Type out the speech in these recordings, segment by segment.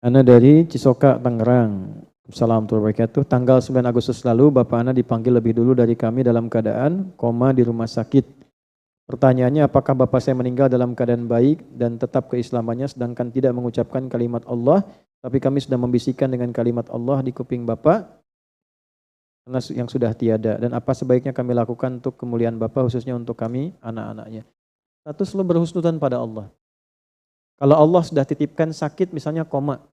Ana dari Cisoka, Tangerang. Assalamualaikum warahmatullahi wabarakatuh. Tanggal 9 Agustus lalu, Bapak Ana dipanggil lebih dulu dari kami dalam keadaan koma di rumah sakit. Pertanyaannya, apakah Bapak saya meninggal dalam keadaan baik dan tetap keislamannya sedangkan tidak mengucapkan kalimat Allah, tapi kami sudah membisikkan dengan kalimat Allah di kuping Bapak karena yang sudah tiada. Dan apa sebaiknya kami lakukan untuk kemuliaan Bapak, khususnya untuk kami, anak-anaknya. Satu, selalu berhusnudzan pada Allah. Kalau Allah sudah titipkan sakit, misalnya koma,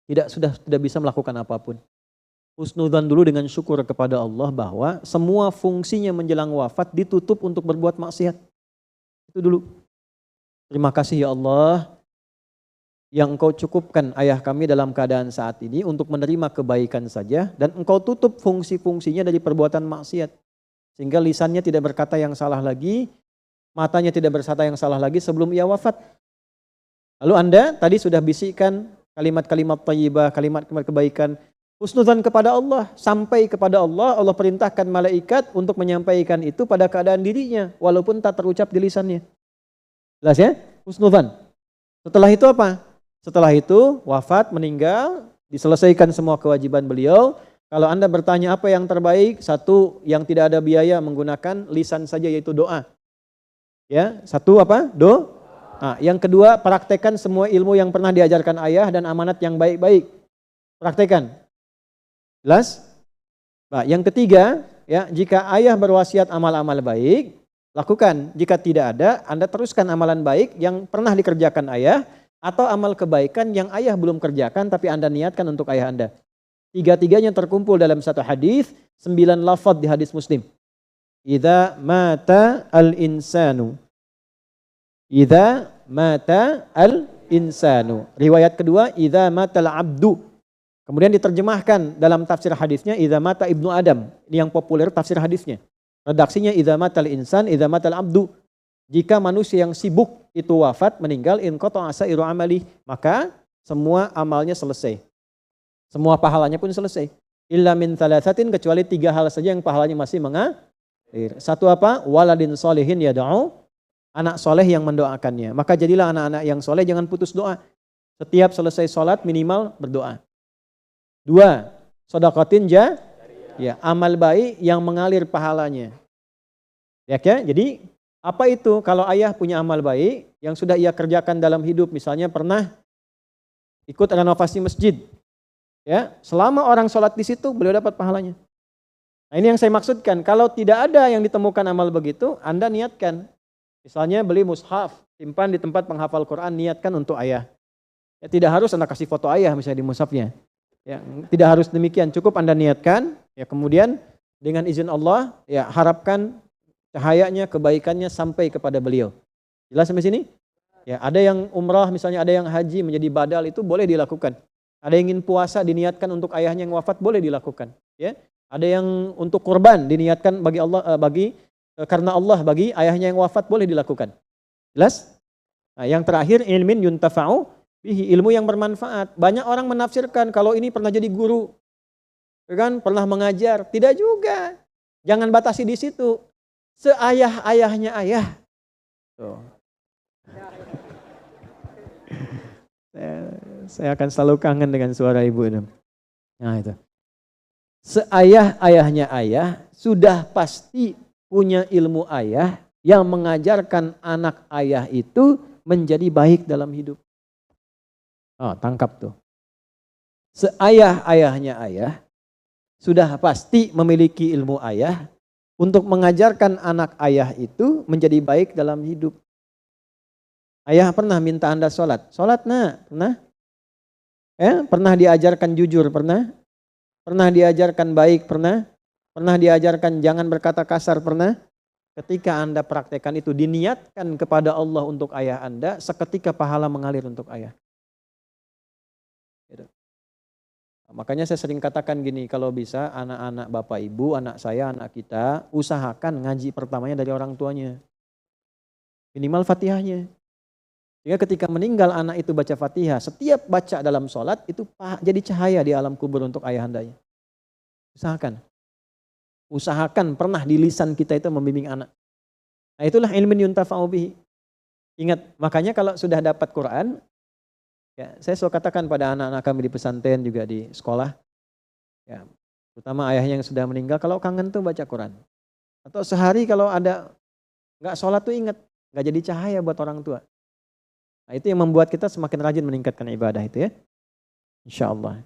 tidak bisa melakukan apapun. Husnudzan dulu dengan syukur kepada Allah bahwa semua fungsinya menjelang wafat ditutup untuk berbuat maksiat. Itu dulu. Terima kasih ya Allah yang Engkau cukupkan ayah kami dalam keadaan saat ini untuk menerima kebaikan saja dan Engkau tutup fungsi-fungsinya dari perbuatan maksiat. Sehingga lisannya tidak berkata yang salah lagi, matanya tidak berkata yang salah lagi sebelum ia wafat. Lalu Anda tadi sudah bisikkan kalimat-kalimat thayyibah, kalimat-kalimat kebaikan, husnudzan kepada Allah, sampai kepada Allah, Allah perintahkan malaikat untuk menyampaikan itu pada keadaan dirinya, walaupun tak terucap di lisannya. Jelas ya? Husnudzan. Setelah itu apa? Setelah itu wafat, meninggal, diselesaikan semua kewajiban beliau. Kalau Anda bertanya apa yang terbaik, satu yang tidak ada biaya menggunakan lisan saja yaitu doa. Ya, satu apa? Nah, yang kedua, praktekkan semua ilmu yang pernah diajarkan ayah dan amanat yang baik-baik. Praktekkan. Jelas? Nah, yang ketiga, ya, jika ayah berwasiat amal-amal baik, lakukan. Jika tidak ada, Anda teruskan amalan baik yang pernah dikerjakan ayah atau amal kebaikan yang ayah belum kerjakan tapi Anda niatkan untuk ayah Anda. Tiga-tiganya terkumpul dalam satu hadis, 9 lafaz di hadis Muslim. Idza mata al-insanu. Idza mata al-insanu. Riwayat kedua, idza matal abdu. Kemudian diterjemahkan dalam tafsir hadisnya, idza mata ibnu Adam. Ini yang populer tafsir hadisnya. Redaksinya, idza matal insan, idza matal abdu. Jika manusia yang sibuk itu wafat, meninggal, inqata'a sa'iru amali, maka semua amalnya selesai. Semua pahalanya pun selesai. Illa min thalathatin, kecuali 3 hal saja yang pahalanya masih mengalir. Satu apa? Waladin solihin yada'u. Anak soleh yang mendoakannya. Maka jadilah anak-anak yang soleh, jangan putus doa. Setiap selesai sholat minimal berdoa. 2, sodakotin ya, amal baik yang mengalir pahalanya. Ya, jadi apa itu? Kalau ayah punya amal baik yang sudah ia kerjakan dalam hidup, misalnya pernah ikut renovasi masjid. Ya, selama orang sholat di situ beliau dapat pahalanya. Nah, ini yang saya maksudkan. Kalau tidak ada yang ditemukan amal begitu, Anda niatkan. Misalnya beli mushaf, simpan di tempat penghafal Quran, niatkan untuk ayah. Ya, tidak harus Anda kasih foto ayah misalnya di mushafnya. Ya, tidak harus demikian, cukup Anda niatkan, ya kemudian dengan izin Allah, ya harapkan cahayanya, kebaikannya sampai kepada beliau. Jelas sampai sini? Ya, ada yang umrah misalnya, ada yang haji menjadi badal, itu boleh dilakukan. Ada yang ingin puasa diniatkan untuk ayahnya yang wafat, boleh dilakukan. Ya, ada yang untuk kurban diniatkan bagi Allah, karena Allah bagi ayahnya yang wafat, boleh dilakukan. Jelas? Nah, yang terakhir, ilmin yuntafa'u bihi, ilmu yang bermanfaat. Banyak orang menafsirkan kalau ini pernah jadi guru, kan pernah mengajar. Tidak juga. Jangan batasi di situ. Seayah-ayahnya ayah. Tuh. Saya akan selalu kangen dengan suara ibu itu. Nah itu. Seayah-ayahnya ayah sudah pasti punya ilmu ayah yang mengajarkan anak ayah itu menjadi baik dalam hidup. Oh, tangkap tuh. Seayah-ayahnya ayah sudah pasti memiliki ilmu ayah untuk mengajarkan anak ayah itu menjadi baik dalam hidup. Ayah pernah minta Anda sholat? Sholat nak? Pernah? Pernah diajarkan jujur? Pernah? Pernah diajarkan baik? Pernah? Pernah diajarkan jangan berkata kasar? Pernah? Ketika Anda praktekkan itu, diniatkan kepada Allah untuk ayah Anda, seketika pahala mengalir untuk ayah. Makanya saya sering katakan gini, kalau bisa anak-anak bapak ibu, anak saya, anak kita, usahakan ngaji pertamanya dari orang tuanya. Minimal Fatihahnya. Sehingga ketika meninggal anak itu baca Fatihah, setiap baca dalam sholat itu jadi cahaya di alam kubur untuk ayah andanya. Usahakan. Usahakan pernah di lisan kita itu membimbing anak. Nah itulah ilmin yuntafa'u bihi. Ingat, makanya kalau sudah dapat Quran, Ya, saya selalu katakan pada anak-anak kami di pesantren juga di sekolah, ya, terutama ayahnya yang sudah meninggal, kalau kangen tuh baca Quran. Atau sehari kalau ada nggak sholat tuh ingat, nggak jadi cahaya buat orang tua. Nah, itu yang membuat kita semakin rajin meningkatkan ibadah itu ya. Insya Allah.